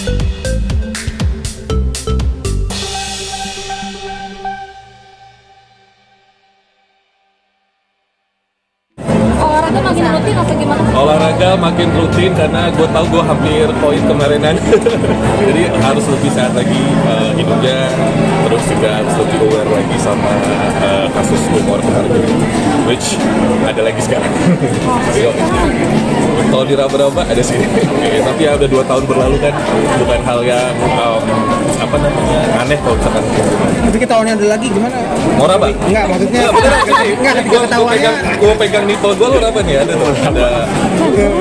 Olahraga makin rutin apa gimana? Olahraga makin rutin karena gue tahu gue hampir koin kemarinan. Jadi harus lebih sehat lagi hidupnya, terus juga harus lebih aware lagi sama kasus tumor kemarin, which ada lagi sekarang. Kalau diraba-raba ada sih. Tapi ya udah 2 tahun berlalu kan, bukan hal yang aneh kalau misalkan. Tapi ketahuannya ada lagi gimana? Mau raba? Enggak, maksudnya enggak ketika ketahuannya. Gue pegang nipple gue, lu raba nih, ada tuh, ada.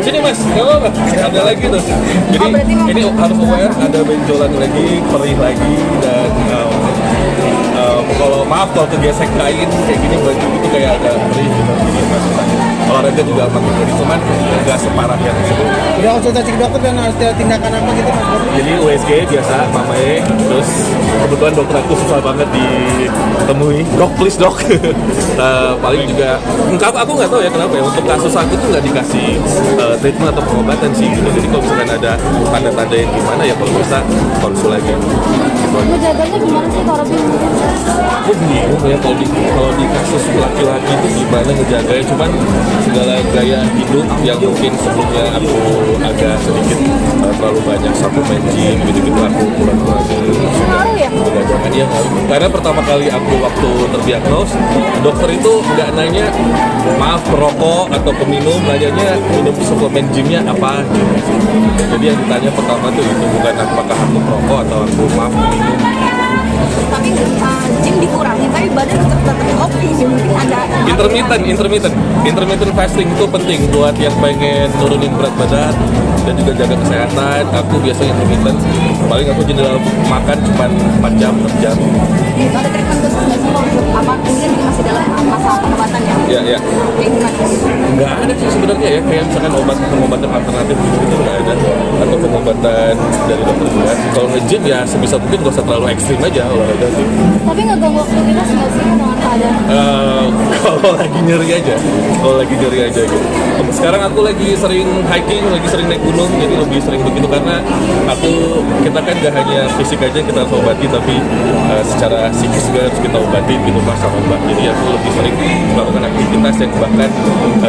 Sini mas, nggak apa-apa, ada lagi tuh. Jadi ini harus aware, ada benjolan lagi, perih lagi, dan kalau maaf kalau kegesek kain kayak gini, baju itu kayak agak perih gitu. Jadi maksudnya olahraga juga makin jadi, cuman nggak separah yang sebelumnya. Udah konsultasi ke dokter dan harus ada tindakan apa gitu mas? Jadi USG biasa, mamae, terus kebetulan dokter aku susah banget ditemui. Dok, please dok. Paling juga, aku nggak tahu ya kenapa ya, untuk kasus aku tuh nggak dikasih treatment atau pengobatan sih gitu. Jadi kalau misalkan ada tanda-tanda yang gimana ya kalau bisa konsul aja. Ngejaganya gimana sih kalau Aku bingung ya kalau di kasus laki-laki itu gimana ngejaganya, cuman segala gaya hidup yang mungkin sebelumnya aku agak sedikit terlalu banyak suplemen gym gitu-gitu, aku kurang-kurangin. Ngaruh ya? Jangan dia ngaruh. Karena pertama kali aku waktu terdiagnos, dokter itu nggak nanya maaf perokok atau peminum, nanyanya minum suplemen gymnya apa gitu. Jadi yang ditanya pertama tuh itu bukan apakah aku perokok atau aku maaf minum. Tapi gym dikurangi, tapi badan tetap oke sih, mungkin ada intermittent fasting itu penting buat yang pengen nurunin berat badan dan juga jaga kesehatan. Aku biasanya intermittent, paling aku jeda makan cuma 4 jam, 6 jam. Ada treatment khusus nggak sih untuk apa? Mungkin masih dalam masa pengobatan ya? Iya. Kayak gimana? Nggak ada sih sebenarnya ya, kayak misalkan pengobatan alternatif gitu nggak ada, atau pengobatan dari dokter juga. Kalau nge-gym ya sebisa mungkin nggak usah terlalu ekstrim aja olahraga sih. Tapi nggak ganggu aktivitas nggak sih dengan keadaan? Kalau lagi nyeri aja gitu. Sekarang aku lagi sering hiking, lagi sering naik gunung, jadi lebih sering begitu karena kita kan gak hanya fisik aja yang kita harus obati, tapi secara psikis juga harus kita obati gitu pas obat. Jadi aku lebih sering melakukan aktivitas yang bahkan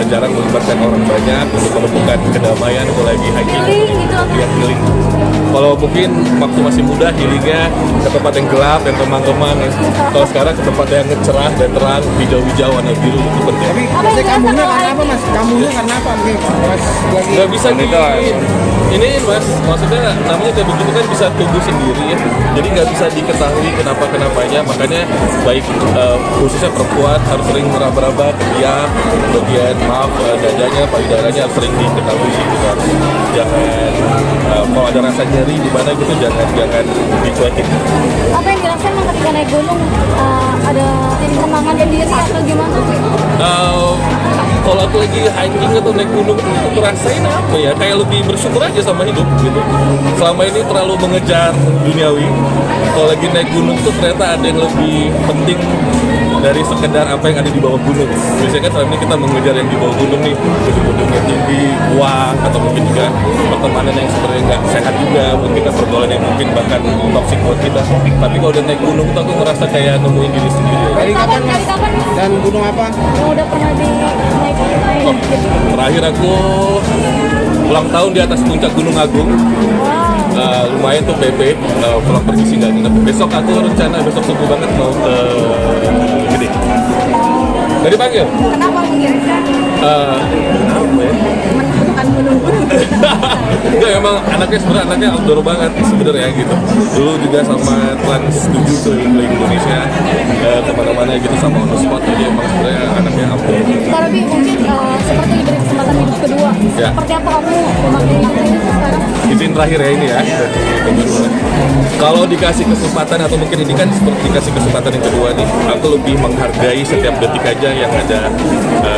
jarang melibatkan orang banyak untuk menemukan kedamaian. Aku lagi hiking, healing. Kalau mungkin waktu masih muda healingnya ke tempat yang gelap, yang remang-remang. Kalau sekarang ke tempat yang cerah dan terang, hijau-hijau, warna biru, itu penting. Tapi maksudnya kamunya karena apa mas? Kamunya karena apa? Mungkin pas lagi nggak bisa ini mas, maksudnya namanya kayak begitu kan bisa tumbuh sendiri ya, jadi nggak bisa diketahui kenapa-kenapanya. Makanya baik khususnya perempuan harus sering meraba-raba ketiak, bagian dadanya, payudaranya harus sering diketahui gitu. Jangan kalau ada rasa nyeri di mana gitu jangan dicuekin. Apa yang dirasain ketika naik gunung? Ada kenangan sendiri atau gimana? Kalau aku lagi hiking atau naik gunung itu aku rasain apa ya, kayak lebih bersyukur aja sama hidup gitu. Selama ini terlalu mengejar duniawi, kalau lagi naik gunung tuh ternyata ada yang lebih penting dari sekedar apa yang ada di bawah gunung. Biasanya kan selama ini kita mengejar yang di bawah gunung nih, gedung-gedung yang tinggi, uang, atau mungkin juga pertemanan yang sebenarnya nggak sehat juga, mungkin kita pergaulan yang mungkin bahkan toksik buat kita. Tapi kalau udah naik gunung tuh aku ngerasa kayak nemuin diri sendiri. Dari kapan mas? Dan gunung apa? Yang udah pernah naik gitu. Terakhir aku ulang tahun di atas puncak Gunung Agung. Lumayan tuh PP, pulang pergi sih nggak nginep. Besok aku rencana besok subuh banget mau ke Gede. Dari panggil? Kenapa mengirimkan? Kenapa ya? Bukan gunung-gunung. Enggak, emang anaknya outdoor banget sebenarnya gitu. Dulu juga sama Trans 7 keliling Indonesia, kemana-mana gitu sama on the spot. Jadi emang sebenarnya anaknya outdoor. Pak Robi, mungkin seperti diberi kesempatan hidup kedua. Ya. Seperti apa kamu memakai hidup ini sekarang? Izin terakhir ya ini ya. Kalau dikasih kesempatan atau mungkin ini kan seperti dikasih kesempatan yang kedua nih, aku lebih menghargai setiap detik aja yang ada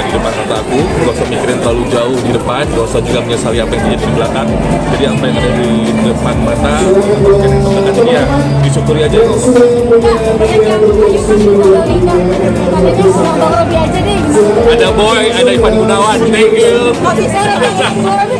di depan mata aku. Gak usah mikirin terlalu jauh di depan, gak usah juga menyesali apa yang terjadi di belakang. Jadi apa yang ada di depan mata, mungkin itu ya disyukuri aja. Ya, banyak yang menyukai Mandalika. Katanya semua Bang Robi aja deh. Ada Boy, ada Ivan Gunawan, thank you. Oh bisa ya, Bang Robi.